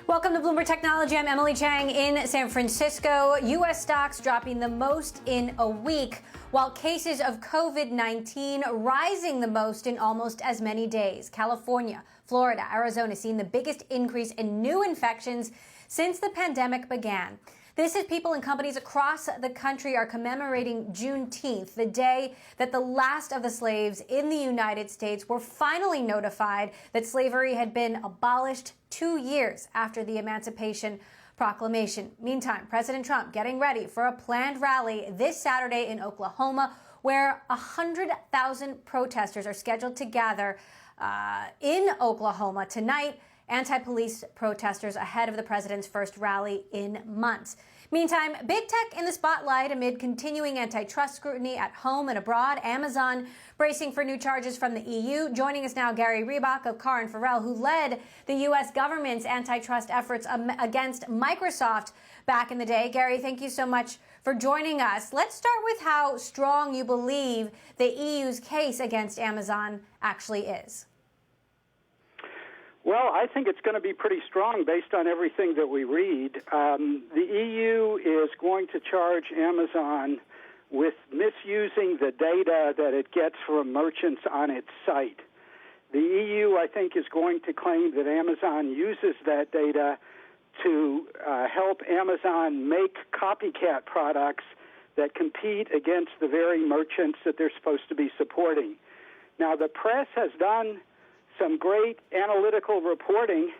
Welcome to Bloomberg Technology. I'm Emily Chang in San Francisco. U.S. stocks dropping the most in a week, while cases of COVID-19 rising the most in almost as many days. California, Florida, Arizona seeing the biggest increase in new infections since the pandemic began. This is people and companies across the country are commemorating Juneteenth, the day that the last of the slaves in the United States were finally notified that slavery had been abolished 2 years after the Emancipation Proclamation. Meantime, President Trump getting ready for a planned rally this Saturday in Oklahoma, where 100,000 protesters are scheduled to gather in Oklahoma tonight. Anti-police protesters ahead of the president's first rally in months. Meantime, big tech in the spotlight amid continuing antitrust scrutiny at home and abroad. Amazon bracing for new charges from the EU. Joining us now, Gary Reebok of Carr and Farrell, who led the U.S. government's antitrust efforts against Microsoft back in the day. Gary, thank you so much for joining us. Let's start with how strong you believe the EU's case against Amazon actually is. Well, I think it's going to be pretty strong based on everything that we read. The EU is going to charge Amazon with misusing the data that it gets from merchants on its site. The EU, I think, is going to claim that Amazon uses that data to help Amazon make copycat products that compete against the very merchants that they're supposed to be supporting. Now, the press has done some great analytical reporting,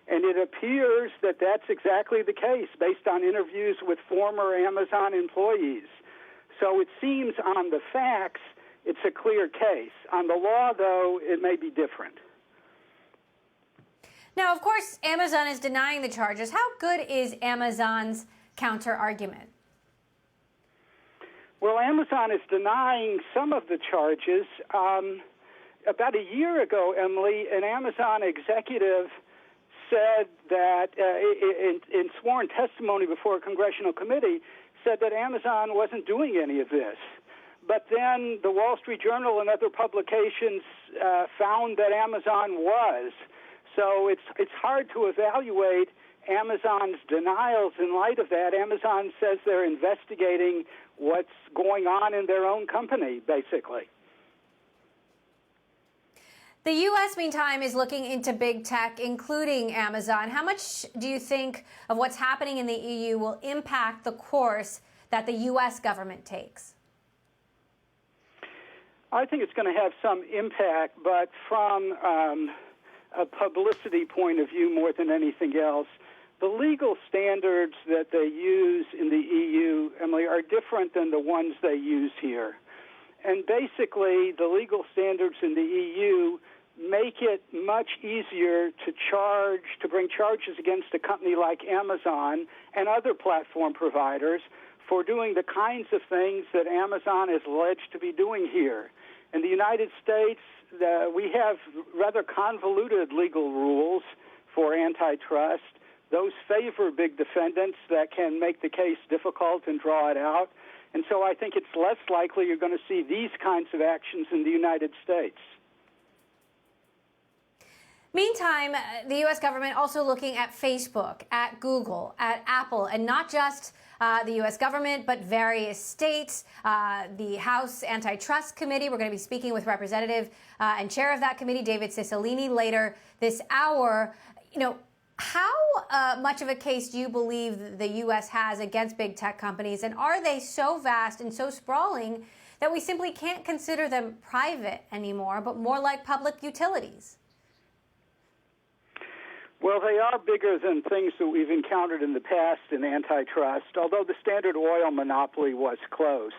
and it appears that that's exactly the case based on interviews with former Amazon employees. So it seems on the facts, it's a clear case. On the law, though, it may be different. Now, of course, Amazon is denying the charges. How good is Amazon's counter-argument? Well, Amazon is denying some of the charges. About a year ago, Emily, an Amazon executive said that in sworn testimony before a congressional committee, said that Amazon wasn't doing any of this. But then the Wall Street Journal and other publications found that Amazon was. So it's hard to evaluate Amazon's denials in light of that. Amazon says they're investigating what's going on in their own company, basically. The U.S., meantime, is looking into big tech, including Amazon. How much do you think of what's happening in the EU will impact the course that the U.S. government takes? I think it's going to have some impact, but from a publicity point of view more than anything else, the legal standards that they use in the EU, Emily, are different than the ones they use here. And basically, the legal standards in the EU make it much easier to bring charges against a company like Amazon and other platform providers for doing the kinds of things that Amazon is alleged to be doing here. In the United States, we have rather convoluted legal rules for antitrust. Those favor big defendants that can make the case difficult and draw it out. And so I think it's less likely you're going to see these kinds of actions in the United States. Meantime, the U.S. government also looking at Facebook, at Google, at Apple, and not just the U.S. government, but various states. The House Antitrust Committee, we're going to be speaking with Representative and Chair of that committee, David Cicilline, later this hour. How much of a case do you believe the U.S. has against big tech companies, and are they so vast and so sprawling that we simply can't consider them private anymore, but more like public utilities? Well, they are bigger than things that we've encountered in the past in antitrust, although the Standard Oil monopoly was close.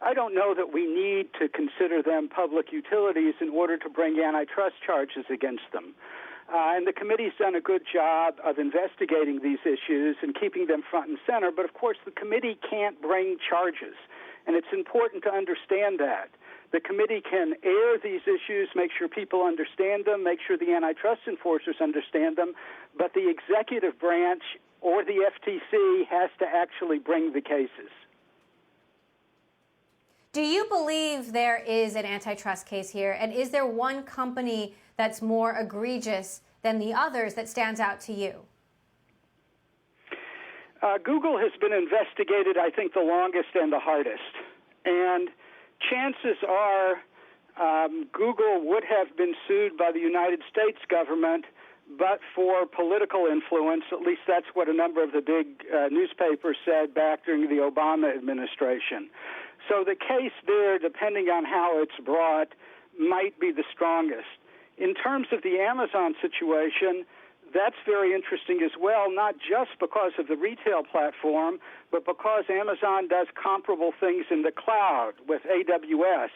I don't know that we need to consider them public utilities in order to bring antitrust charges against them. And the committee's done a good job of investigating these issues and keeping them front and center, but of course the committee can't bring charges, and it's important to understand that. The committee can air these issues, make sure people understand them, make sure the antitrust enforcers understand them, but the executive branch or the FTC has to actually bring the cases. Do you believe there is an antitrust case here? And is there one company that's more egregious than the others that stands out to you? Google has been investigated, I think, the longest and the hardest. And chances are Google would have been sued by the United States government, but for political influence. At least that's what a number of the big newspapers said back during the Obama administration. So the case there, depending on how it's brought, might be the strongest. In terms of the Amazon situation, that's very interesting as well, not just because of the retail platform, but because Amazon does comparable things in the cloud with AWS.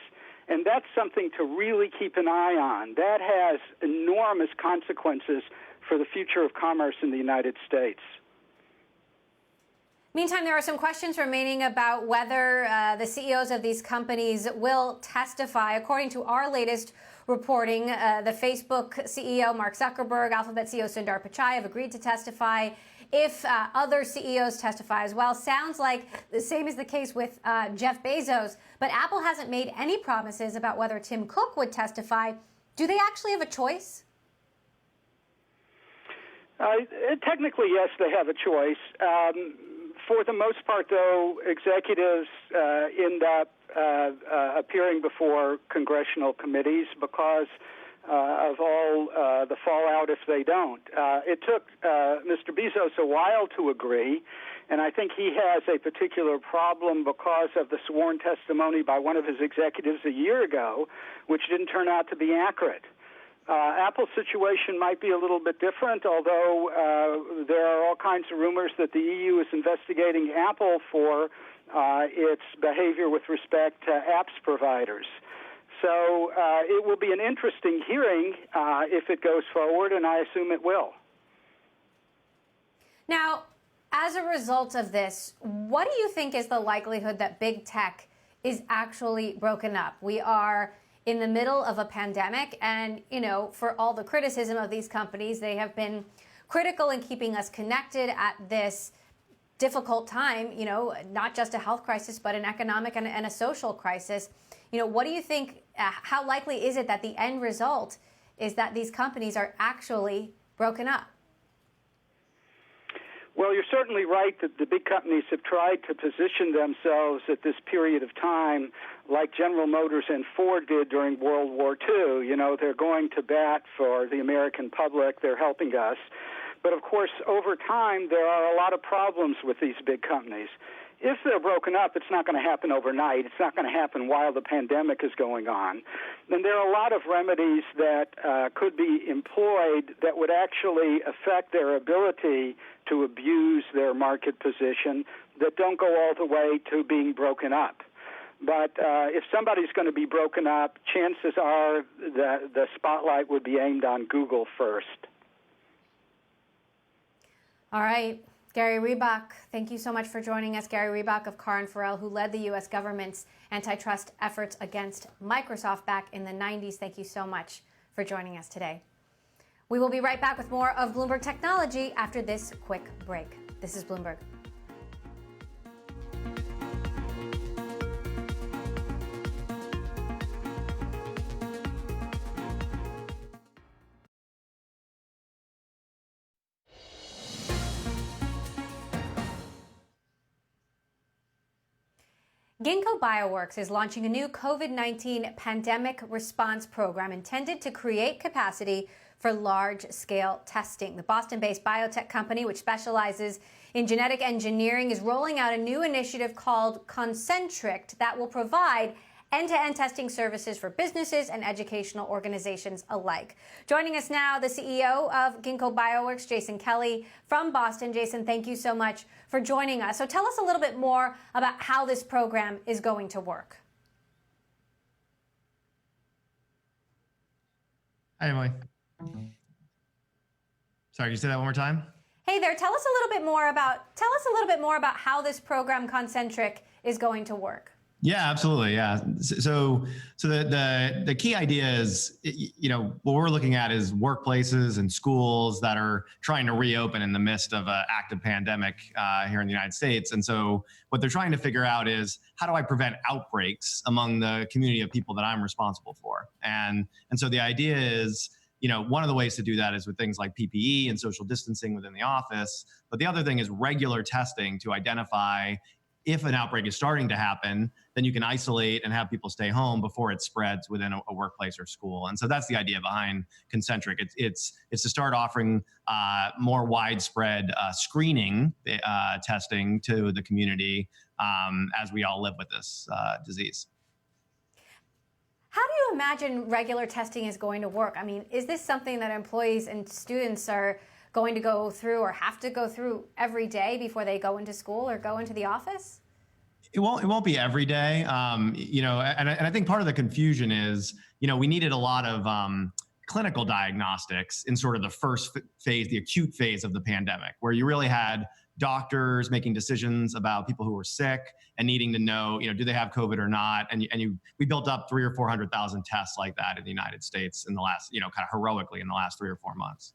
And that's something to really keep an eye on. That has enormous consequences for the future of commerce in the United States. Meantime, there are some questions remaining about whether the CEOs of these companies will testify. According to our latest reporting, the Facebook CEO, Mark Zuckerberg, Alphabet CEO, Sundar Pichai have agreed to testify. If other CEOs testify as well, sounds like the same is the case with Jeff Bezos. But Apple hasn't made any promises about whether Tim Cook would testify. Do they actually have a choice? Technically, yes, they have a choice. For the most part, though, executives end up appearing before congressional committees because of all the fallout if they don't. It took Mr. Bezos a while to agree, and I think he has a particular problem because of the sworn testimony by one of his executives a year ago, which didn't turn out to be accurate. Apple's situation might be a little bit different, although there are all kinds of rumors that the EU is investigating Apple for its behavior with respect to apps providers. So it will be an interesting hearing if it goes forward, and I assume it will. Now, as a result of this, what do you think is the likelihood that big tech is actually broken up? We are in the middle of a pandemic, and, you know, for all the criticism of these companies, they have been critical in keeping us connected at this difficult time, you know, not just a health crisis, but an economic and a social crisis. You know, what do you think, how likely is it that the end result is that these companies are actually broken up? Well, you're certainly right that the big companies have tried to position themselves at this period of time like General Motors and Ford did during World War II. You know, they're going to bat for the American public. They're helping us. But, of course, over time, there are a lot of problems with these big companies. If they're broken up, it's not going to happen overnight. It's not going to happen while the pandemic is going on. And there are a lot of remedies that could be employed that would actually affect their ability to abuse their market position that don't go all the way to being broken up. But if somebody's going to be broken up, chances are that the spotlight would be aimed on Google first. All right. Gary Reebok, thank you so much for joining us. Gary Reebok of Carr & Farrell, who led the U.S. government's antitrust efforts against Microsoft back in the 90s. Thank you so much for joining us today. We will be right back with more of Bloomberg Technology after this quick break. This is Bloomberg. Ginkgo Bioworks is launching a new COVID-19 pandemic response program intended to create capacity for large-scale testing. The Boston-based biotech company, which specializes in genetic engineering, is rolling out a new initiative called Concentric that will provide end-to-end testing services for businesses and educational organizations alike. Joining us now, the CEO of Ginkgo Bioworks, Jason Kelly from Boston. Jason, thank you so much for joining us. So tell us a little bit more about how this program is going to work. Hi, Emily. Sorry, can you say that one more time? Hey there, tell us a little bit more about how this program Concentric is going to work. Yeah, absolutely. Yeah. So the key idea is, you know, what we're looking at is workplaces and schools that are trying to reopen in the midst of an active pandemic here in the United States. And so what they're trying to figure out is, how do I prevent outbreaks among the community of people that I'm responsible for? And so the idea is, one of the ways to do that is with things like PPE and social distancing within the office. But the other thing is regular testing to identify if an outbreak is starting to happen, then you can isolate and have people stay home before it spreads within a workplace or school. And so that's the idea behind Concentric. It's to start offering more widespread screening testing to the community as we all live with this disease. How do you imagine regular testing is going to work? I mean, is this something that employees and students are going to go through or have to go through every day before they go into school or go into the office? It won't be every day. And I think part of the confusion is, we needed a lot of clinical diagnostics in sort of the first phase, the acute phase of the pandemic, where you really had doctors making decisions about people who were sick and needing to know, do they have COVID or not? And we built up 300,000 or 400,000 tests like that in the United States in the last, kind of heroically in the last 3 or 4 months.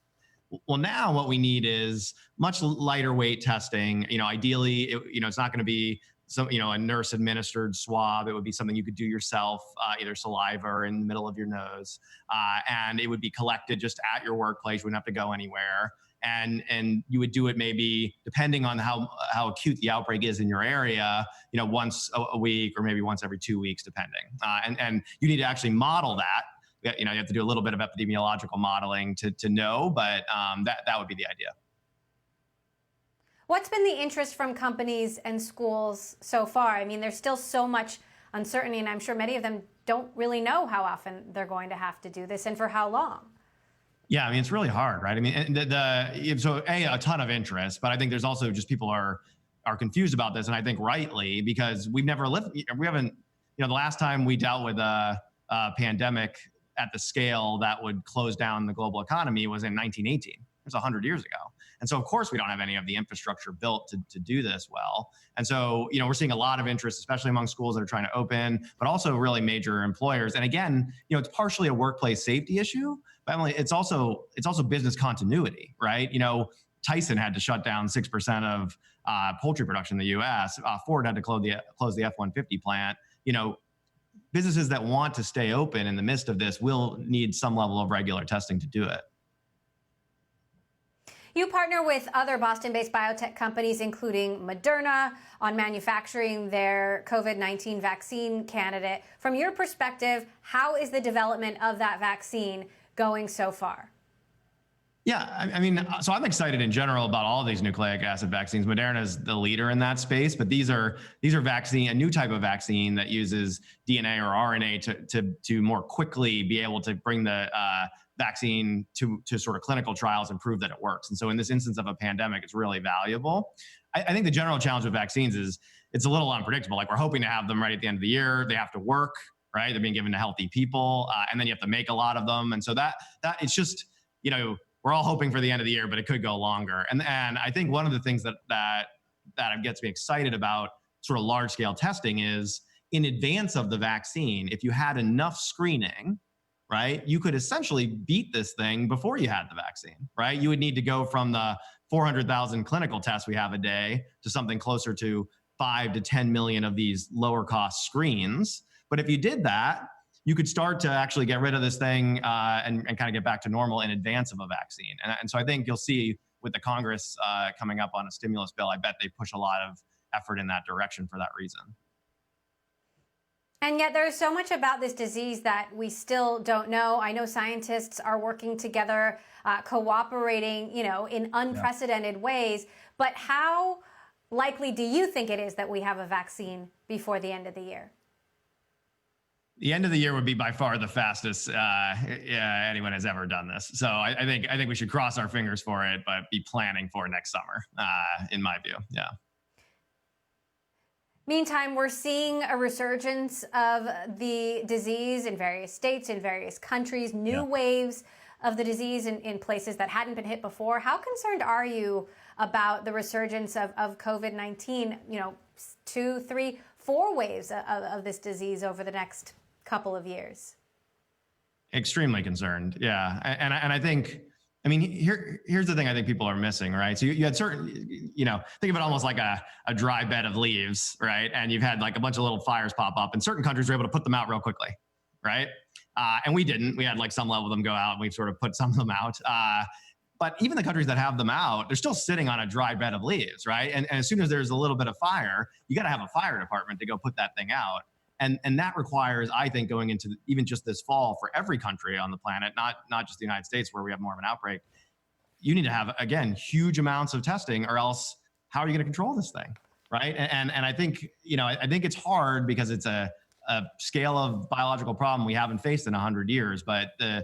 Well, now what we need is much lighter weight testing. Ideally, it's not going to be a nurse administered swab. It would be something you could do yourself, either saliva or in the middle of your nose. And it would be collected just at your workplace. You wouldn't have to go anywhere. And you would do it maybe depending on how acute the outbreak is in your area, once a week or maybe once every 2 weeks, depending. And you need to actually model that. You have to do a little bit of epidemiological modeling to know, but that would be the idea. What's been the interest from companies and schools so far? I mean, there's still so much uncertainty, and I'm sure many of them don't really know how often they're going to have to do this and for how long. Yeah, I mean, it's really hard, right? I mean, a ton of interest, but I think there's also just people are confused about this, and I think rightly, because we haven't, the last time we dealt with a pandemic at the scale that would close down the global economy was in 1918. It was 100 years ago. And so, of course, we don't have any of the infrastructure built to do this well. And so, we're seeing a lot of interest, especially among schools that are trying to open, but also really major employers. And again, it's partially a workplace safety issue, but Emily, it's also business continuity, right? Tyson had to shut down 6% of poultry production in the U.S. Ford had to close the F-150 plant. Businesses that want to stay open in the midst of this will need some level of regular testing to do it. You partner with other Boston-based biotech companies, including Moderna, on manufacturing their COVID-19 vaccine candidate. From your perspective, how is the development of that vaccine going so far? Yeah, I mean, so I'm excited in general about all of these nucleic acid vaccines. Moderna is the leader in that space, but these are a new type of vaccine that uses DNA or RNA to more quickly be able to bring the vaccine to sort of clinical trials and prove that it works. And so in this instance of a pandemic, it's really valuable. I think the general challenge with vaccines is it's a little unpredictable. Like, we're hoping to have them right at the end of the year. They have to work, right? They're being given to healthy people, and then you have to make a lot of them. And so that it's just, we're all hoping for the end of the year, but it could go longer. And I think one of the things that gets me excited about sort of large scale testing is, in advance of the vaccine, if you had enough screening, right, you could essentially beat this thing before you had the vaccine, right? You would need to go from the 400,000 clinical tests we have a day to something closer to 5 to 10 million of these lower cost screens. But if you did that, you could start to actually get rid of this thing and kind of get back to normal in advance of a vaccine. And so I think you'll see with the Congress coming up on a stimulus bill, I bet they push a lot of effort in that direction for that reason. And yet there's so much about this disease that we still don't know. I know scientists are working together, cooperating, in unprecedented ways. But how likely do you think it is that we have a vaccine before the end of the year? The end of the year would be by far the fastest anyone has ever done this. So I think we should cross our fingers for it, but be planning for next summer, in my view. Yeah. Meantime, we're seeing a resurgence of the disease in various states, in various countries, new waves of the disease in places that hadn't been hit before. How concerned are you about the resurgence of COVID-19, 2, 3, 4 waves of this disease over the next couple of years? Extremely concerned. Yeah. And I think, here's the thing I think people are missing, right? So you had certain, think of it almost like a dry bed of leaves, right? And you've had like a bunch of little fires pop up, and certain countries are able to put them out real quickly, right? And we didn't. We had like some level of them go out, and we sort of put some of them out. But even the countries that have them out, they're still sitting on a dry bed of leaves, right? And as soon as there's a little bit of fire, you got to have a fire department to go put that thing out. And that requires, I think, going into even just this fall for every country on the planet, not just the United States where we have more of an outbreak, you need to have, again, huge amounts of testing, or else how are you going to control this thing, right? And I think, I think it's hard because it's a scale of biological problem we haven't faced in 100 years, but the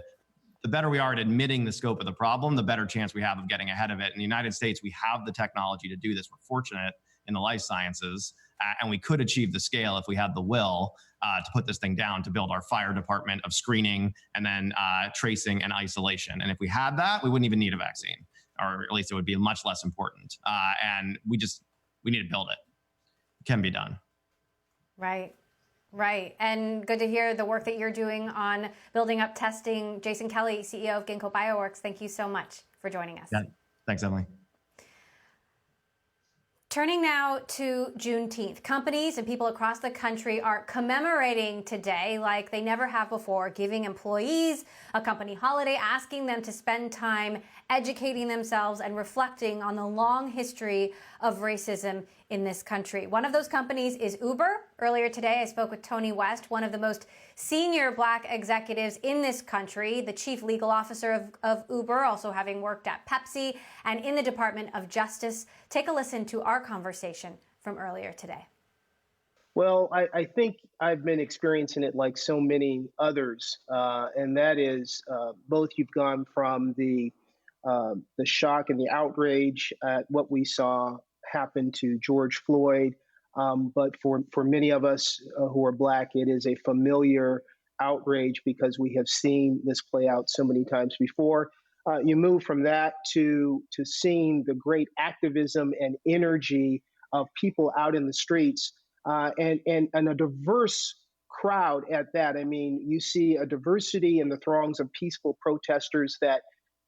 better we are at admitting the scope of the problem, the better chance we have of getting ahead of it. In the United States, we have the technology to do this. We're fortunate in the life sciences, and we could achieve the scale if we had the will to put this thing down, to build our fire department of screening and then tracing and isolation. And if we had that, we wouldn't even need a vaccine, or at least it would be much less important. And we need to build it. It can be done. Right. Right. And good to hear the work that you're doing on building up testing. Jason Kelly, CEO of Ginkgo Bioworks, thank you so much for joining us. Yeah. Thanks, Emily. Turning now to Juneteenth. Companies and people across the country are commemorating today like they never have before, giving employees a company holiday, asking them to spend time educating themselves and reflecting on the long history of racism in this country. One of those companies is Uber. Earlier today, I spoke with Tony West, one of the most senior Black executives in this country, the chief legal officer of Uber, also having worked at Pepsi and in the Department of Justice. Take a listen to our conversation from earlier today. Well, I think I've been experiencing it like so many others, and that is both you've gone from the shock and the outrage at what we saw happen to George Floyd, but for many of us who are Black, it is a familiar outrage because we have seen this play out so many times before. You move from that to seeing the great activism and energy of people out in the streets, and a diverse crowd at that. I mean, you see a diversity in the throngs of peaceful protesters that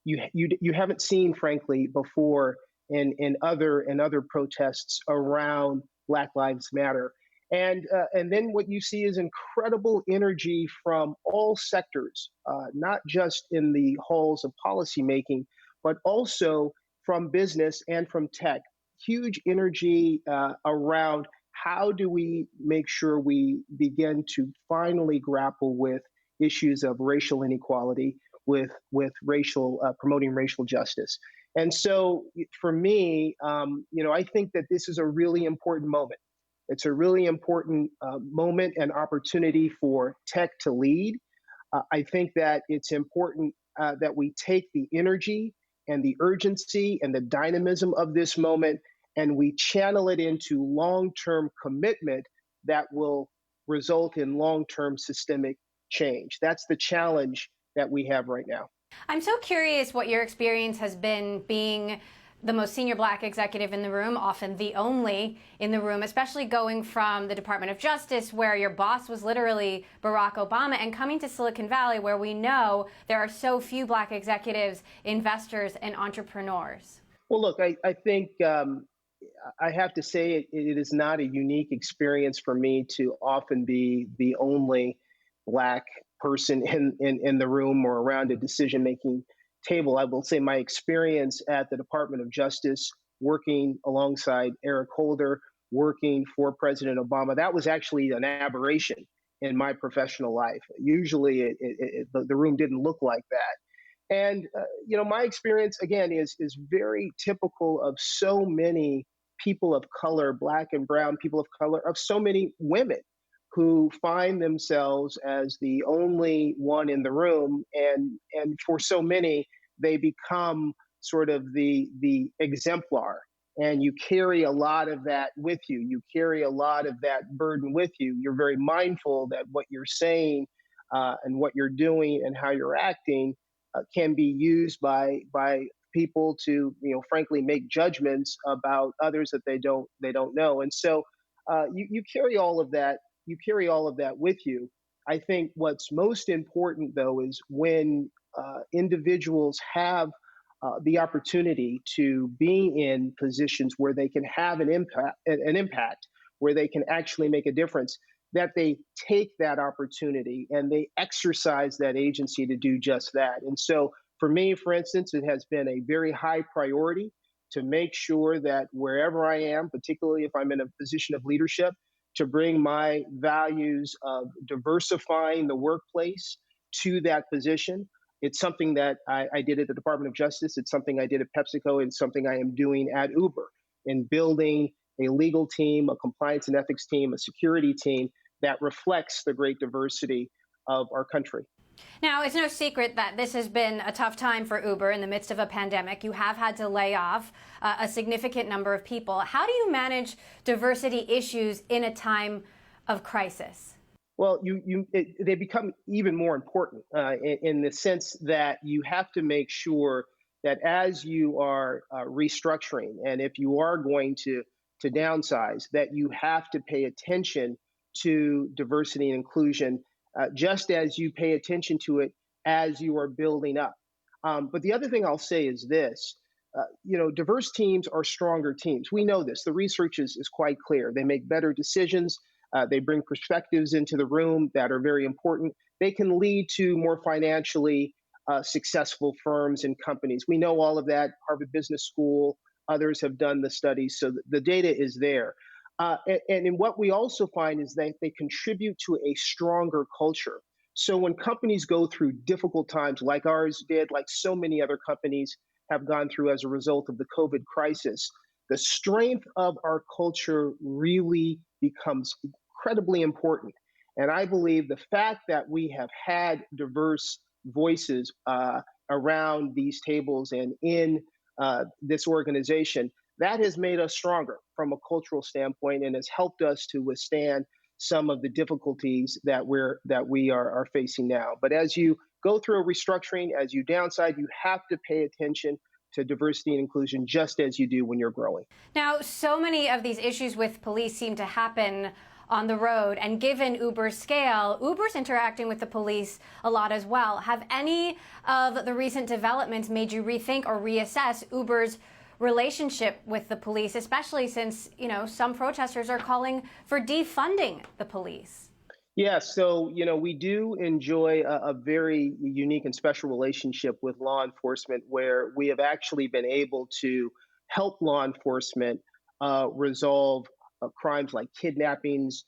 you haven't seen, frankly, before in other protests around Black Lives Matter. And then what you see is incredible energy from all sectors, not just in the halls of policymaking, but also from business and from tech. Huge energy around how do we make sure we begin to finally grapple with issues of racial inequality, with racial promoting racial justice. And so for me, I think that this is a really important moment. It's a really important moment and opportunity for tech to lead. I think that it's important that we take the energy and the urgency and the dynamism of this moment and we channel it into long-term commitment that will result in long-term systemic change. That's the challenge that we have right now. I'm so curious what your experience has been being the most senior Black executive in the room, often the only in the room, especially going from the Department of Justice, where your boss was literally Barack Obama, and coming to Silicon Valley, where we know there are so few Black executives, investors, and entrepreneurs. Well, look, I think I have to say it is not a unique experience for me to often be the only Black person in the room or around a decision-making table. I will say my experience at the Department of Justice, working alongside Eric Holder, working for President Obama, that was actually an aberration in my professional life. Usually the room didn't look like that. And, my experience, again, is very typical of so many people of color, Black and brown people of color, of so many women who find themselves as the only one in the room. And for so many, they become sort of the exemplar. And you carry a lot of that with you. You carry a lot of that burden with you. You're very mindful that what you're saying and what you're doing and how you're acting can be used by people to, frankly, make judgments about others that they don't know. And so you carry all of that. You carry all of that with you. I think what's most important, though, is when individuals have the opportunity to be in positions where they can have an impact, where they can actually make a difference. that they take that opportunity and they exercise that agency to do just that. And so for me, for instance, it has been a very high priority to make sure that wherever I am, particularly if I'm in a position of leadership, to bring my values of diversifying the workplace to that position. It's something that I did at the Department of Justice. It's something I did at PepsiCo. And something I am doing at Uber in building a legal team, a compliance and ethics team, a security team that reflects the great diversity of our country. Now, it's no secret that this has been a tough time for Uber in the midst of a pandemic. You have had to lay off a significant number of people. How do you manage diversity issues in a time of crisis? Well, they become even more important in the sense that you have to make sure that as you are restructuring, and if you are going to downsize, that you have to pay attention to diversity and inclusion, just as you pay attention to it as you are building up. But the other thing I'll say is this. Diverse teams are stronger teams. We know this. The research is quite clear. They make better decisions. They bring perspectives into the room that are very important. They can lead to more financially successful firms and companies. We know all of that. Harvard Business School, others have done the studies, so the data is there. And what we also find is that they contribute to a stronger culture. So when companies go through difficult times like ours did, like so many other companies have gone through as a result of the COVID crisis, the strength of our culture really becomes incredibly important. And I believe the fact that we have had diverse voices around these tables and in this organization, that has made us stronger from a cultural standpoint and has helped us to withstand some of the difficulties that we are facing now. But as you go through a restructuring, as you downside, you have to pay attention to diversity and inclusion just as you do when you're growing. Now, so many of these issues with police seem to happen on the road, and given Uber's scale, Uber's interacting with the police a lot as well. Have any of the recent developments made you rethink or reassess Uber's relationship with the police, especially since, some protesters are calling for defunding the police? Yeah, so, we do enjoy a very unique and special relationship with law enforcement where we have actually been able to help law enforcement resolve crimes like kidnappings,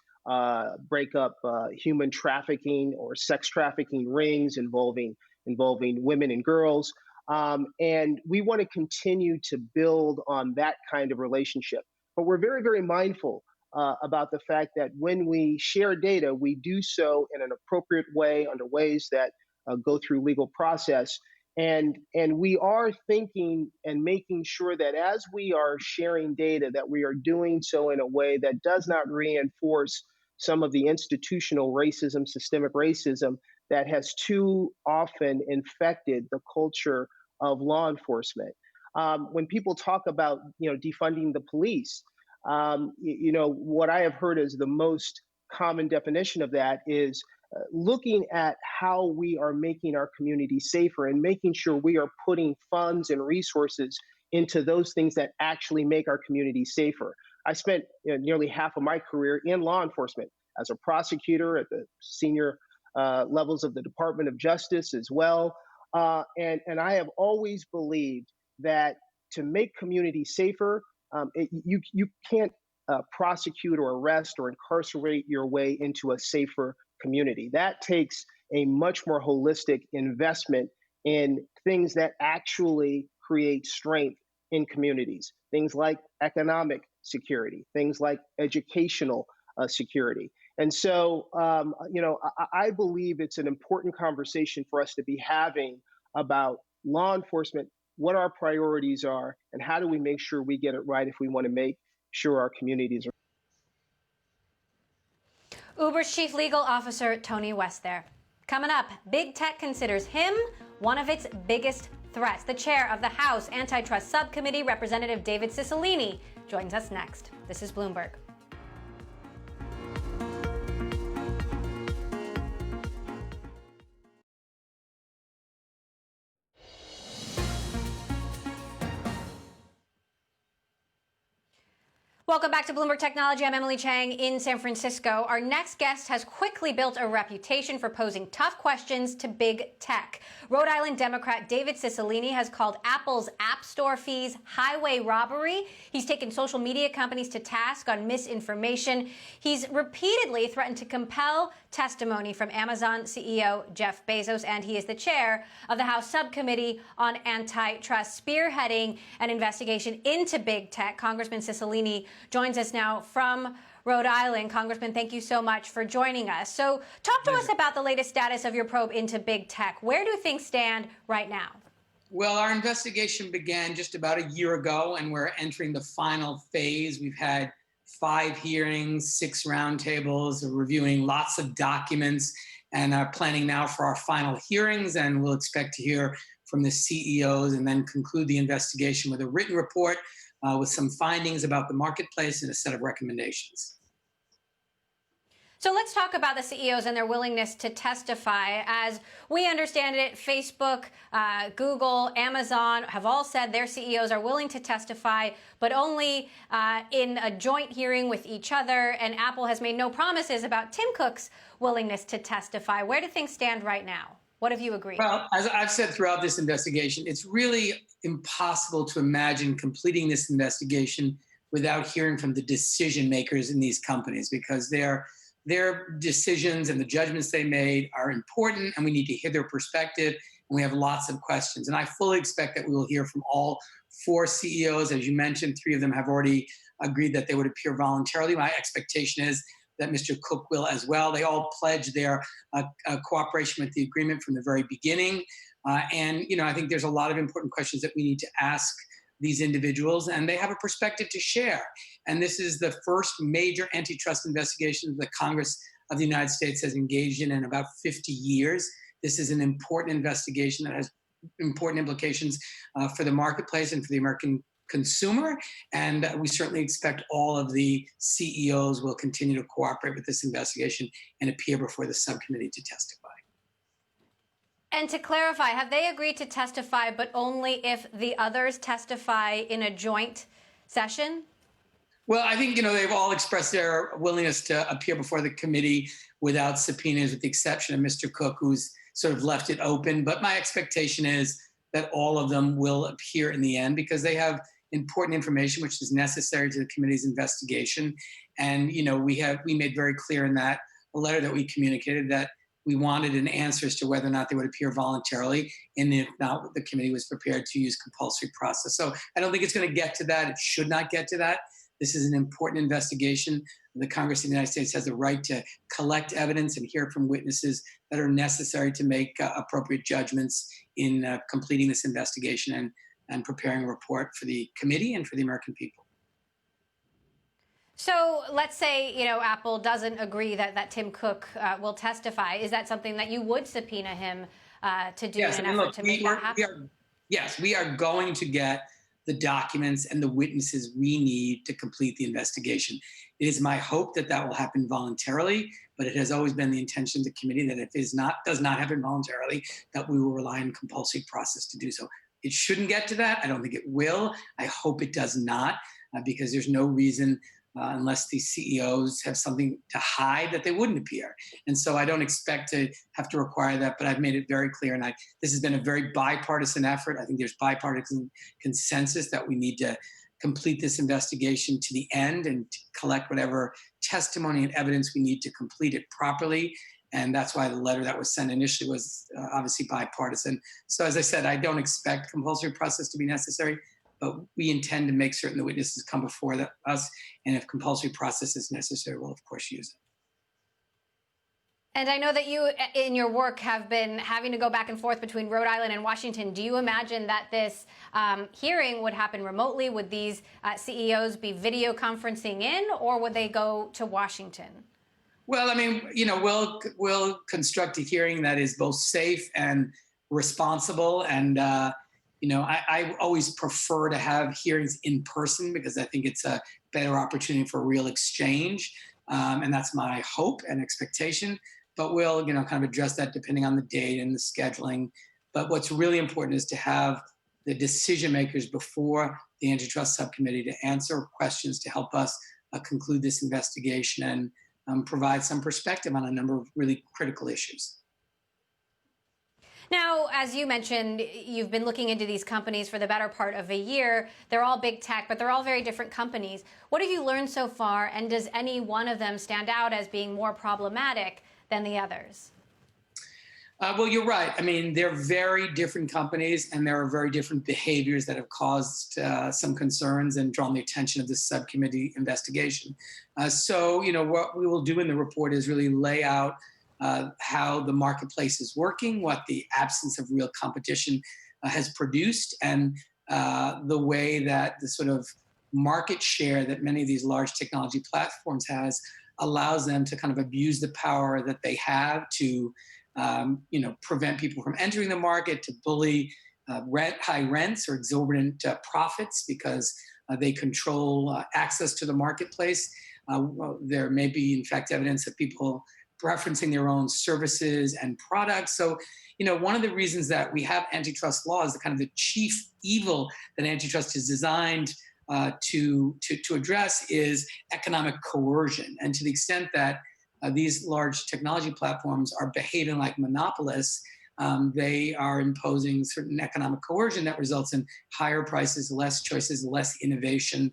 break up human trafficking or sex trafficking rings involving women and girls. And we want to continue to build on that kind of relationship. But we're very, very mindful about the fact that when we share data, we do so in an appropriate way under ways that go through legal process. And we are thinking and making sure that as we are sharing data, that we are doing so in a way that does not reinforce some of the institutional racism, systemic racism that has too often infected the culture of law enforcement. When people talk about defunding the police, what I have heard as the most common definition of that is looking at how we are making our community safer and making sure we are putting funds and resources into those things that actually make our community safer. I spent nearly half of my career in law enforcement as a prosecutor at the senior levels of the Department of Justice as well. And I have always believed that to make communities safer, you can't prosecute or arrest or incarcerate your way into a safer community. That takes a much more holistic investment in things that actually create strength in communities, things like economic security, things like educational security. And so, I believe it's an important conversation for us to be having about law enforcement, what our priorities are, and how do we make sure we get it right if we want to make sure our communities are. Uber's chief legal officer, Tony West there. Coming up, big tech considers him one of its biggest threats. The chair of the House Antitrust Subcommittee, Representative David Cicilline, joins us next. This is Bloomberg. Welcome back to Bloomberg Technology. I'm Emily Chang in San Francisco. Our next guest has quickly built a reputation for posing tough questions to big tech. Rhode Island Democrat David Cicilline has called Apple's App Store fees highway robbery. He's taken social media companies to task on misinformation. He's repeatedly threatened to compel testimony from Amazon CEO Jeff Bezos, and he is the chair of the House Subcommittee on Antitrust, spearheading an investigation into big tech. Congressman Cicilline joins us now from Rhode Island. Congressman, thank you so much for joining us. So talk to us about the latest status of your probe into big tech. Where do things stand right now? Well, our investigation began just about a year ago, and we're entering the final phase. We've had 5 hearings, 6 roundtables, reviewing lots of documents, and are planning now for our final hearings. And we'll expect to hear from the CEOs and then conclude the investigation with a written report with some findings about the marketplace and a set of recommendations. So let's talk about the CEOs and their willingness to testify. As we understand it, Facebook, Google, Amazon have all said their CEOs are willing to testify, but only in a joint hearing with each other. And Apple has made no promises about Tim Cook's willingness to testify. Where do things stand right now? What have you agreed? Well, as I've said throughout this investigation, it's really impossible to imagine completing this investigation without hearing from the decision makers in these companies, because their decisions and the judgments they made are important, and we need to hear their perspective, and we have lots of questions. And I fully expect that we will hear from all 4 CEOs. As you mentioned, 3 of them have already agreed that they would appear voluntarily. My expectation is that Mr. Cook will as well. They all pledged their cooperation with the agreement from the very beginning. And I think there's a lot of important questions that we need to ask these individuals, and they have a perspective to share. And this is the first major antitrust investigation that Congress of the United States has engaged in about 50 years. This is an important investigation that has important implications for the marketplace and for the American consumer. And we certainly expect all of the CEOs will continue to cooperate with this investigation and appear before the subcommittee to testify. And to clarify, have they agreed to testify, but only if the others testify in a joint session? Well, I think, they've all expressed their willingness to appear before the committee without subpoenas, with the exception of Mr. Cook, who's sort of left it open. But my expectation is that all of them will appear in the end, because they have important information which is necessary to the committee's investigation. And, we made very clear in that a letter that we communicated that we wanted an answer as to whether or not they would appear voluntarily, and if not, the committee was prepared to use compulsory process. So I don't think it's going to get to that. It should not get to that. This is an important investigation. The Congress of the United States has the right to collect evidence and hear from witnesses that are necessary to make appropriate judgments in completing this investigation and preparing a report for the committee and for the American people. So let's say, Apple doesn't agree that Tim Cook will testify. Is that something that you would subpoena him to do in an effort to make that happen? Yes, we are going to get the documents and the witnesses we need to complete the investigation. It is my hope that that will happen voluntarily, but it has always been the intention of the committee that if it does not happen voluntarily, that we will rely on compulsory process to do so. It shouldn't get to that. I don't think it will. I hope it does not, because there's no reason, unless the CEOs have something to hide, that they wouldn't appear. And so I don't expect to have to require that, but I've made it very clear. And this has been a very bipartisan effort. I think there's bipartisan consensus that we need to complete this investigation to the end and collect whatever testimony and evidence we need to complete it properly. And that's why the letter that was sent initially was obviously bipartisan. So as I said, I don't expect compulsory process to be necessary, but we intend to make certain the witnesses come before us. And if compulsory process is necessary, we'll of course use it. And I know that you, in your work, have been having to go back and forth between Rhode Island and Washington. Do you imagine that this hearing would happen remotely? Would these CEOs be video conferencing in, or would they go to Washington? Well, I mean, we'll construct a hearing that is both safe and responsible. And, I always prefer to have hearings in person, because I think it's a better opportunity for real exchange. And that's my hope and expectation. But we'll, kind of address that depending on the date and the scheduling. But what's really important is to have the decision makers before the Antitrust Subcommittee to answer questions to help us conclude this investigation and provide some perspective on a number of really critical issues. Now, as you mentioned, you've been looking into these companies for the better part of a year. They're all big tech, but they're all very different companies. What have you learned so far, and does any one of them stand out as being more problematic than the others? Well, you're right. I mean, they're very different companies, and there are very different behaviors that have caused some concerns and drawn the attention of this subcommittee investigation. So, what we will do in the report is really lay out how the marketplace is working, what the absence of real competition has produced, and the way that the sort of market share that many of these large technology platforms has allows them to kind of abuse the power that they have to prevent people from entering the market, to bully high rents or exorbitant profits because they control access to the marketplace. There may be, in fact, evidence of people preferencing their own services and products. So, one of the reasons that we have antitrust law is the kind of the chief evil that antitrust is designed to address is economic coercion. And to the extent that these large technology platforms are behaving like monopolists, they are imposing certain economic coercion that results in higher prices, less choices, less innovation,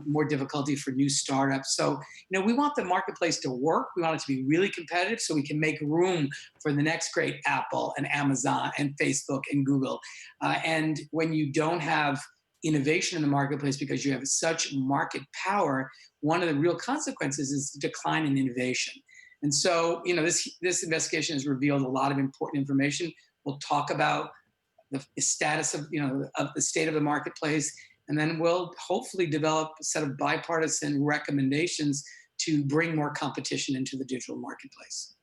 more difficulty for new startups. So, we want the marketplace to work. We want it to be really competitive so we can make room for the next great Apple and Amazon and Facebook and Google. And when you don't have innovation in the marketplace because you have such market power, one of the real consequences is the decline in innovation. And so, this investigation has revealed a lot of important information. We'll talk about the status of the state of the marketplace, and then we'll hopefully develop a set of bipartisan recommendations to bring more competition into the digital marketplace.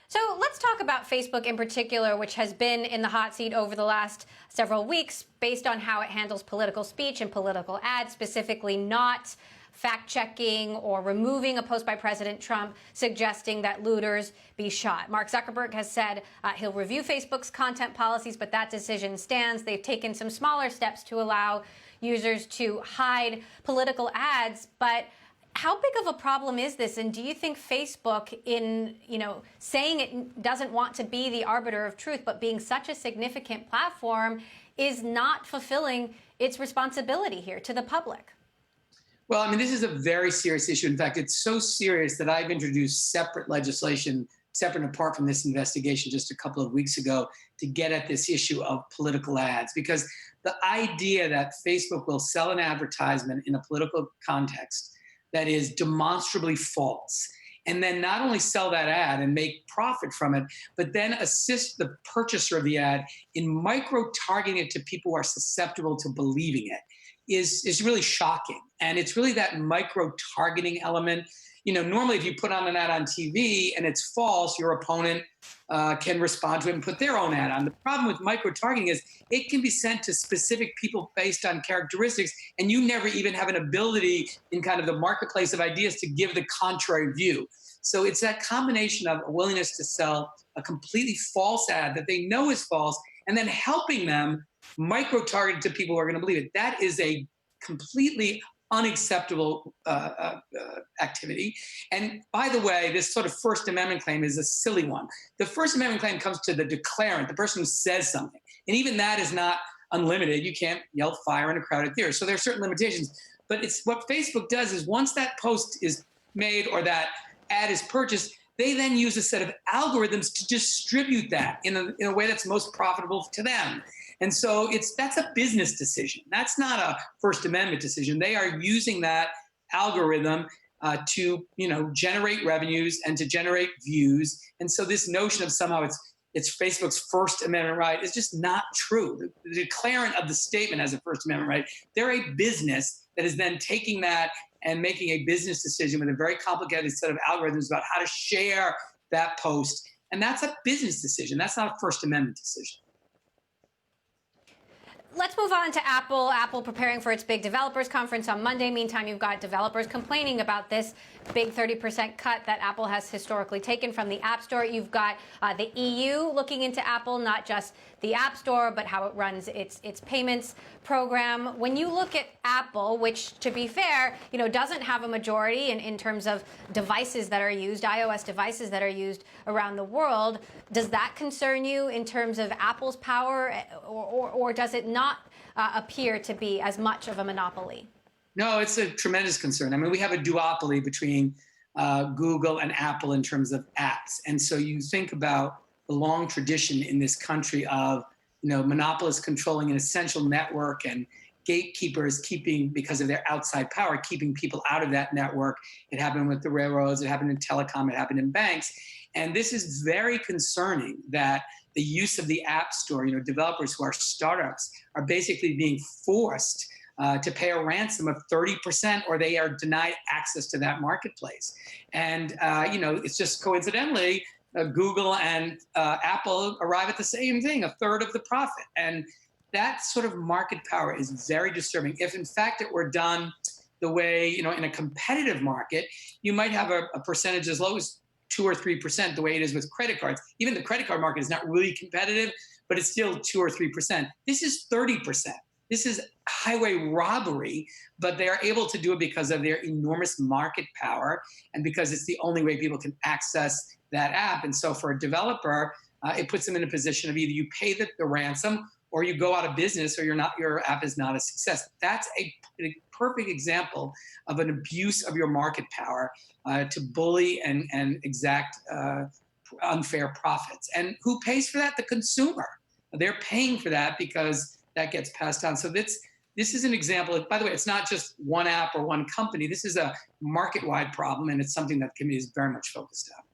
So let's talk about Facebook in particular, which has been in the hot seat over the last several weeks based on how it handles political speech and political ads, specifically not fact-checking or removing a post by President Trump suggesting that looters be shot. Mark Zuckerberg has said he'll review Facebook's content policies, but that decision stands. They've taken some smaller steps to allow users to hide political ads, but how big of a problem is this? And do you think Facebook, in saying it doesn't want to be the arbiter of truth, but being such a significant platform, is not fulfilling its responsibility here to the public? Well, I mean, this is a very serious issue. In fact, it's so serious that I've introduced separate legislation, separate and apart from this investigation, just a couple of weeks ago, to get at this issue of political ads. Because the idea that Facebook will sell an advertisement in a political context that is demonstrably false, and then not only sell that ad and make profit from it, but then assist the purchaser of the ad in micro-targeting it to people who are susceptible to believing it is really shocking. And it's really that micro-targeting element. Normally if you put on an ad on TV and it's false, your opponent can respond to it and put their own ad on. The problem with micro-targeting is it can be sent to specific people based on characteristics, and you never even have an ability in kind of the marketplace of ideas to give the contrary view. So it's that combination of a willingness to sell a completely false ad that they know is false, and then helping them micro-target to people who are going to believe it. That is a completely unacceptable activity. And by the way, this sort of First Amendment claim is a silly one. The First Amendment claim comes to the declarant, the person who says something. And even that is not unlimited. You can't yell fire in a crowded theater. So there are certain limitations. But it's what Facebook does is once that post is made or that ad is purchased, they then use a set of algorithms to distribute that in a way that's most profitable to them. And so that's a business decision. That's not a First Amendment decision. They are using that algorithm to generate revenues and to generate views. And so this notion of somehow it's Facebook's First Amendment right is just not true. The declarant of the statement has a First Amendment right. They're a business that is then taking that and making a business decision with a very complicated set of algorithms about how to share that post. And that's a business decision. That's not a First Amendment decision. Let's move on to Apple. Apple preparing for its big developers conference on Monday. Meantime, you've got developers complaining about this big 30% cut that Apple has historically taken from the App Store. You've got the EU looking into Apple, not just the App Store, but how it runs its payments program. When you look at Apple, which, to be fair, doesn't have a majority in terms of devices that are used, iOS devices that are used around the world, does that concern you in terms of Apple's power, or does it not appear to be as much of a monopoly? No, it's a tremendous concern. I mean, we have a duopoly between Google and Apple in terms of apps. And so you think about the long tradition in this country of, monopolists controlling an essential network and gatekeepers keeping, because of their outside power, keeping people out of that network. It happened with the railroads, it happened in telecom, it happened in banks. And this is very concerning that the use of the App Store, developers who are startups are basically being forced to pay a ransom of 30%, or they are denied access to that marketplace. And, it's just coincidentally, Google and Apple arrive at the same thing, a third of the profit. And that sort of market power is very disturbing. If, in fact, it were done the way, in a competitive market, you might have a percentage as low as 2 or 3%, the way it is with credit cards. Even the credit card market is not really competitive, but it's still 2 or 3%. This is 30%. This is highway robbery, but they are able to do it because of their enormous market power and because it's the only way people can access that app. And so for a developer, it puts them in a position of either you pay the ransom or you go out of business or your app is not a success. That's a perfect example of an abuse of your market power to bully and exact unfair profits. And who pays for that? The consumer. They're paying for that because that gets passed on. So this is an example. By the way, it's not just one app or one company. This is a market-wide problem, and it's something that the committee is very much focused on.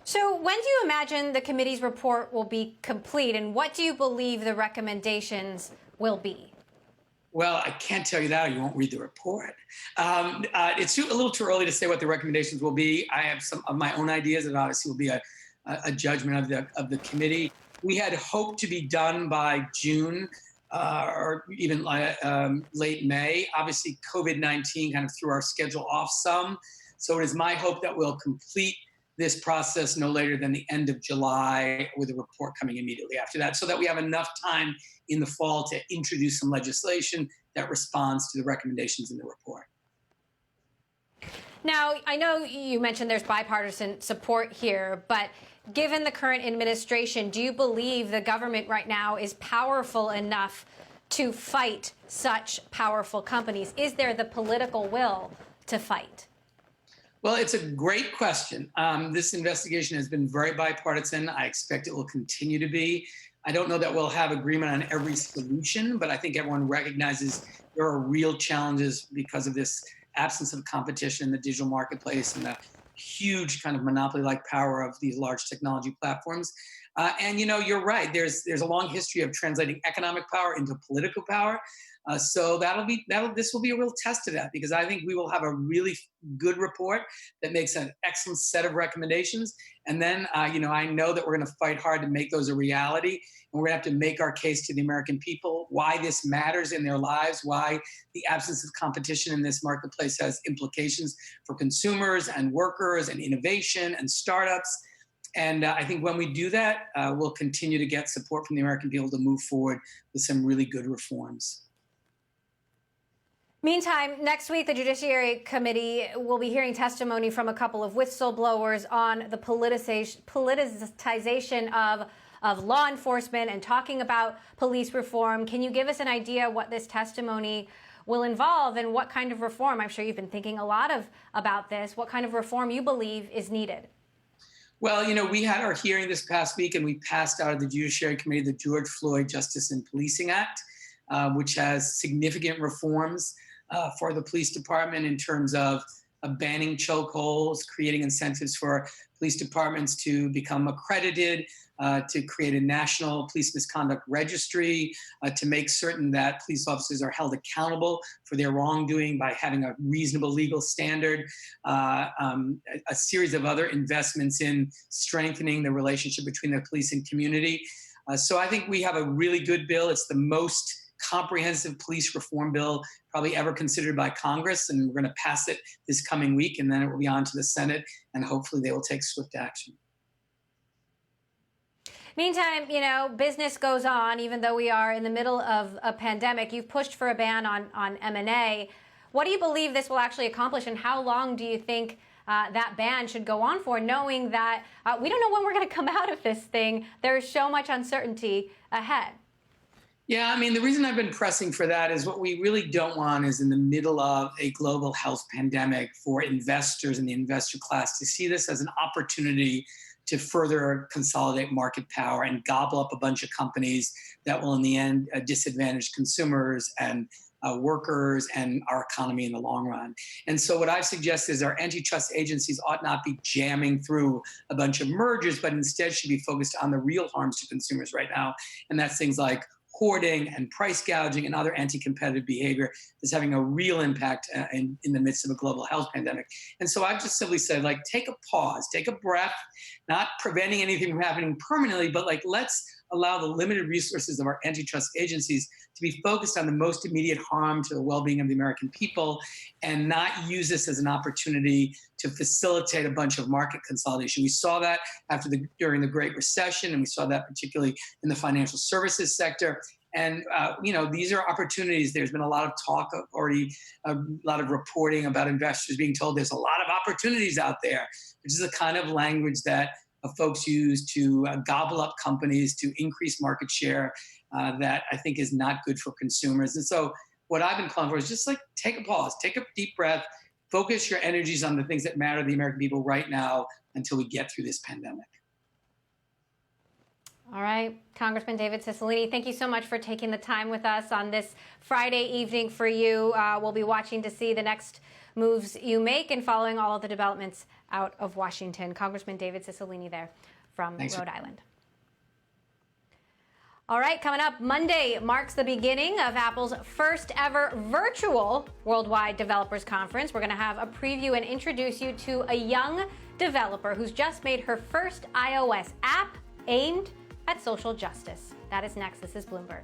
So when do you imagine the committee's report will be complete, and what do you believe the recommendations will be? Well, I can't tell you that, or you won't read the report. It's a little too early to say what the recommendations will be. I have some of my own ideas, and obviously will be a judgment of the committee. We had hoped to be done by June or even late May. Obviously, COVID-19 kind of threw our schedule off some. So it is my hope that we'll complete this process no later than the end of July, with a report coming immediately after that, so that we have enough time in the fall to introduce some legislation that responds to the recommendations in the report. Now, I know you mentioned there's bipartisan support here, but given the current administration, do you believe the government right now is powerful enough to fight such powerful companies? Is there the political will to fight? Well, it's a great question. This investigation has been very bipartisan. I expect it will continue to be. I don't know that we'll have agreement on every solution, but I think everyone recognizes there are real challenges because of this absence of competition in the digital marketplace and the huge kind of monopoly-like power of these large technology platforms. And you're right. There's a long history of translating economic power into political power. So this will be a real test of that, because I think we will have a really good report that makes an excellent set of recommendations. And then, I know that we're going to fight hard to make those a reality. And we're going to have to make our case to the American people why this matters in their lives, why the absence of competition in this marketplace has implications for consumers and workers and innovation and startups. And I think when we do that, we'll continue to get support from the American people to move forward with some really good reforms. Meantime, next week, the Judiciary Committee will be hearing testimony from a couple of whistleblowers on the politicization of law enforcement and talking about police reform. Can you give us an idea what this testimony will involve and what kind of reform? I'm sure you've been thinking a lot about this. What kind of reform you believe is needed? Well, we had our hearing this past week, and we passed out of the Judiciary Committee the George Floyd Justice and Policing Act, which has significant reforms for the police department in terms of banning chokeholds, creating incentives for police departments to become accredited, to create a national police misconduct registry, to make certain that police officers are held accountable for their wrongdoing by having a reasonable legal standard, a series of other investments in strengthening the relationship between the police and community. So I think we have a really good bill. It's the most comprehensive police reform bill probably ever considered by Congress, and we're going to pass it this coming week, and then it will be on to the Senate, and hopefully they will take swift action. Meantime, business goes on, even though we are in the middle of a pandemic. You've pushed for a ban on M&A. What do you believe this will actually accomplish, and how long do you think that ban should go on for, knowing that we don't know when we're going to come out of this thing? There's so much uncertainty ahead. Yeah, I mean, the reason I've been pressing for that is what we really don't want is in the middle of a global health pandemic for investors and the investor class to see this as an opportunity to further consolidate market power and gobble up a bunch of companies that will in the end disadvantage consumers and workers and our economy in the long run. And so what I've suggested is our antitrust agencies ought not be jamming through a bunch of mergers, but instead should be focused on the real harms to consumers right now. And that's things like hoarding and price gouging and other anti-competitive behavior is having a real impact in the midst of a global health pandemic. And so I've just simply said, take a pause, take a breath, not preventing anything from happening permanently, but let's allow the limited resources of our antitrust agencies to be focused on the most immediate harm to the well-being of the American people and not use this as an opportunity to facilitate a bunch of market consolidation. We saw that during the Great Recession, and we saw that particularly in the financial services sector. And, these are opportunities. There's been a lot of talk already, a lot of reporting about investors being told there's a lot of opportunities out there, which is the kind of language that folks use to gobble up companies, to increase market share, that I think is not good for consumers. And so what I've been calling for is just take a pause, take a deep breath, focus your energies on the things that matter to the American people right now until we get through this pandemic. All right, Congressman David Cicilline, thank you so much for taking the time with us on this Friday evening for you. We'll be watching to see the next moves you make and following all of the developments out of Washington. Congressman David Cicilline there from Rhode Island. All right, coming up, Monday marks the beginning of Apple's first ever virtual Worldwide Developers Conference. We're going to have a preview and introduce you to a young developer who's just made her first iOS app aimed at social justice. That is next. This is Bloomberg.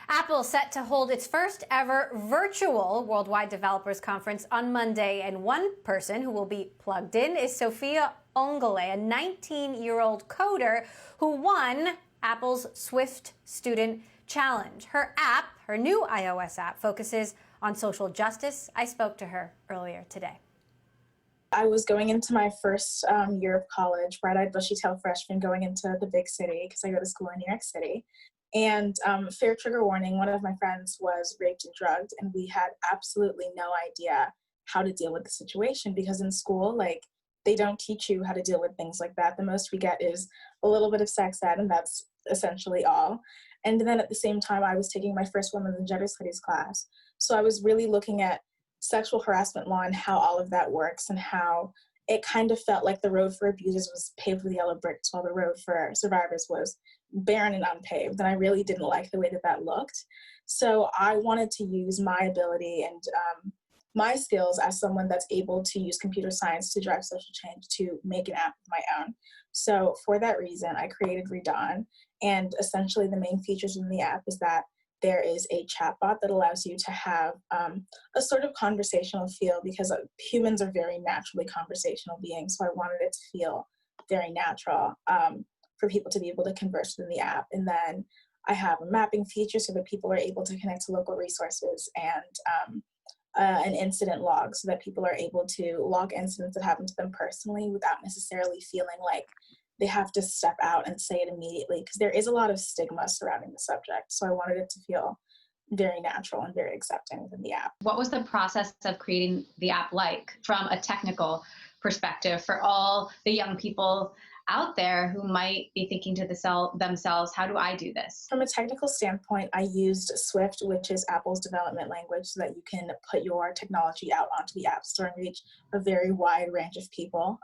Apple set to hold its first ever virtual Worldwide Developers Conference on Monday, and one person who will be plugged in is Sophia Ongole, a 19-year-old coder who won Apple's Swift Student Challenge. Her app, her new iOS app, focuses on social justice. I spoke to her earlier today. I was going into my first year of college, bright-eyed, bushy-tailed freshman, going into the big city because I go to school in New York City. And fair trigger warning, one of my friends was raped and drugged, and we had absolutely no idea how to deal with the situation because in school, they don't teach you how to deal with things like that. The most we get is a little bit of sex ed, and that's essentially all. And then at the same time, I was taking my first women's and gender studies class. So I was really looking at sexual harassment law and how all of that works and how it kind of felt like the road for abusers was paved with yellow bricks while the road for survivors was barren and unpaved. And I really didn't like the way that looked. So I wanted to use my ability and my skills as someone that's able to use computer science to drive social change to make an app of my own. So for that reason, I created Redawn. And essentially the main features in the app is that there is a chatbot that allows you to have a sort of conversational feel because humans are very naturally conversational beings. So I wanted it to feel very natural for people to be able to converse within the app. And then I have a mapping feature so that people are able to connect to local resources and an incident log so that people are able to log incidents that happen to them personally without necessarily feeling like they have to step out and say it immediately because there is a lot of stigma surrounding the subject. So I wanted it to feel very natural and very accepting within the app. What was the process of creating the app like from a technical perspective for all the young people out there who might be thinking to themselves, how do I do this? From a technical standpoint, I used Swift, which is Apple's development language, so that you can put your technology out onto the App Store and reach a very wide range of people.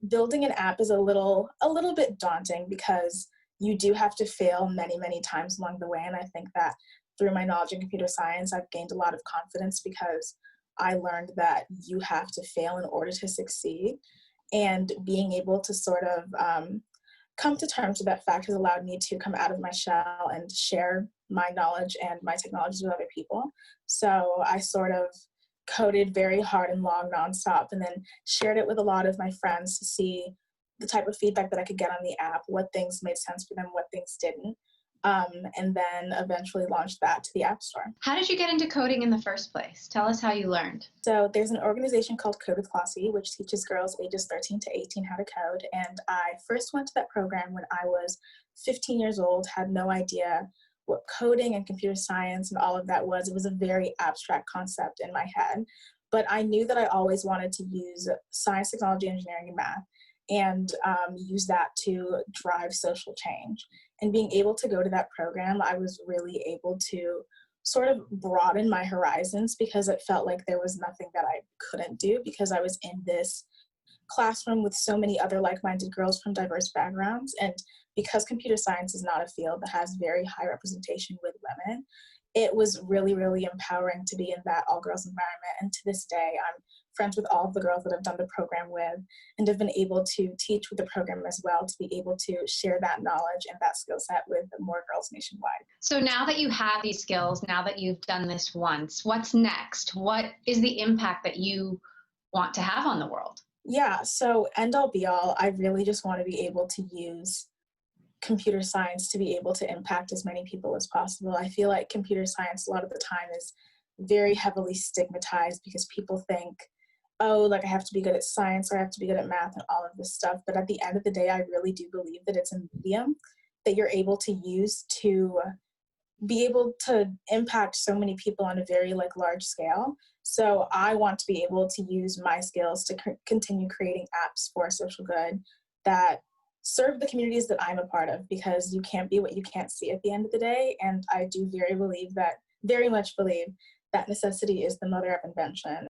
Building an app is a little bit daunting because you do have to fail many, many times along the way. And I think that through my knowledge in computer science, I've gained a lot of confidence because I learned that you have to fail in order to succeed. And being able to sort of come to terms with that fact has allowed me to come out of my shell and share my knowledge and my technologies with other people. So I sort of coded very hard and long nonstop, and then shared it with a lot of my friends to see the type of feedback that I could get on the app, what things made sense for them, what things didn't, and then eventually launched that to the App Store. How did you get into coding in the first place? Tell us how you learned. So there's an organization called Code with Flossie, which teaches girls ages 13 to 18 how to code. And I first went to that program when I was 15 years old, had no idea what coding and computer science and all of that was. It was a very abstract concept in my head. But I knew that I always wanted to use science, technology, engineering, and math, and use that to drive social change. And being able to go to that program, I was really able to sort of broaden my horizons, because it felt like there was nothing that I couldn't do, because I was in this classroom with so many other like-minded girls from diverse backgrounds. And because computer science is not a field that has very high representation with women, it was really, really empowering to be in that all-girls environment. And to this day, I'm friends with all of the girls that I've done the program with, and have been able to teach with the program as well, to be able to share that knowledge and that skill set with more girls nationwide. So now that you have these skills, now that you've done this once, what's next? What is the impact that you want to have on the world? Yeah, so end all be all, I really just want to be able to use computer science to be able to impact as many people as possible. I feel like computer science a lot of the time is very heavily stigmatized, because people think, oh, like I have to be good at science or I have to be good at math and all of this stuff. But at the end of the day, I really do believe that it's a medium that you're able to use to be able to impact so many people on a very large scale. So I want to be able to use my skills to continue creating apps for social good that serve the communities that I'm a part of, because you can't be what you can't see at the end of the day. And I do very much believe that necessity is the mother of invention.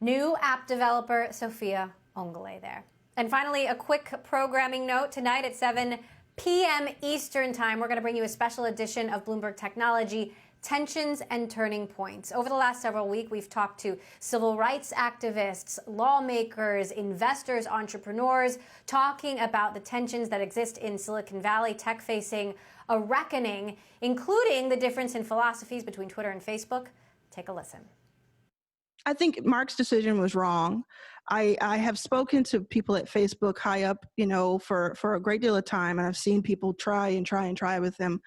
New app developer Sophia Ongole there. And finally, a quick programming note. Tonight at 7 p.m. Eastern Time, we're going to bring you a special edition of Bloomberg Technology, Tensions and Turning Points. Over the last several weeks, we've talked to civil rights activists, lawmakers, investors, entrepreneurs, talking about the tensions that exist in Silicon Valley, tech facing a reckoning, including the difference in philosophies between Twitter and Facebook. Take a listen. I think Mark's decision was wrong. I have spoken to people at Facebook high up, for a great deal of time, and I've seen people try with them.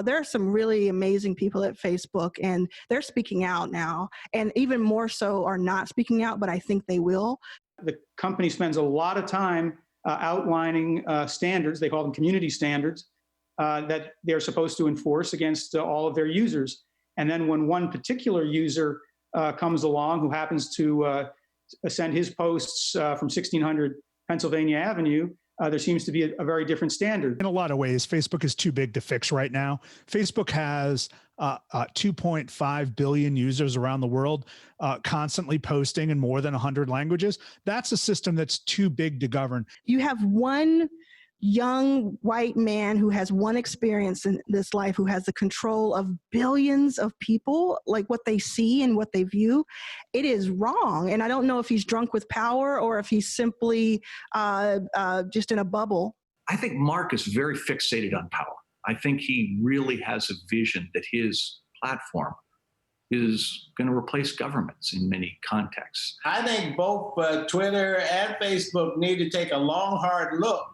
There are some really amazing people at Facebook, and they're speaking out now, and even more so are not speaking out, but I think they will. The company spends a lot of time outlining standards, they call them community standards, that they're supposed to enforce against all of their users. And then when one particular user comes along who happens to send his posts from 1600 Pennsylvania Avenue, there seems to be a very different standard. In a lot of ways, Facebook is too big to fix right now. Facebook has 2.5 billion users around the world, constantly posting in more than 100 languages. That's a system that's too big to govern. You have one young white man who has one experience in this life, who has the control of billions of people, like what they see and what they view. It is wrong. And I don't know if he's drunk with power or if he's simply just in a bubble. I think Mark is very fixated on power. I think he really has a vision that his platform is going to replace governments in many contexts. I think both Twitter and Facebook need to take a long, hard look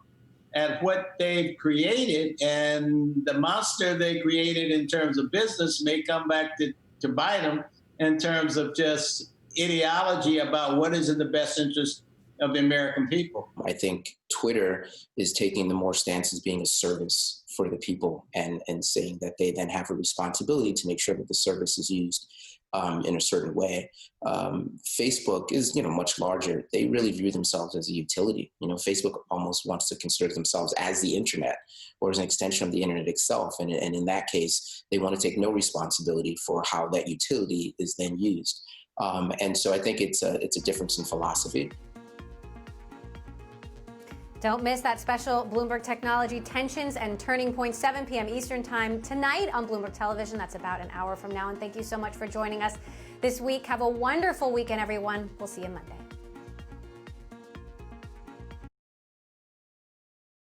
at what they've created, and the monster they created in terms of business may come back to bite them in terms of just ideology about what is in the best interest of the American people. I think Twitter is taking the more stance as being a service for the people, and saying that they then have a responsibility to make sure that the service is used in a certain way. Facebook is, much larger. They really view themselves as a utility. Facebook almost wants to consider themselves as the internet, or as an extension of the internet itself. And in that case, they want to take no responsibility for how that utility is then used. And so I think it's a difference in philosophy. Don't miss that special Bloomberg Technology Tensions and Turning Points, 7 p.m. Eastern Time tonight on Bloomberg Television. That's about an hour from now. And thank you so much for joining us this week. Have a wonderful weekend, everyone. We'll see you Monday.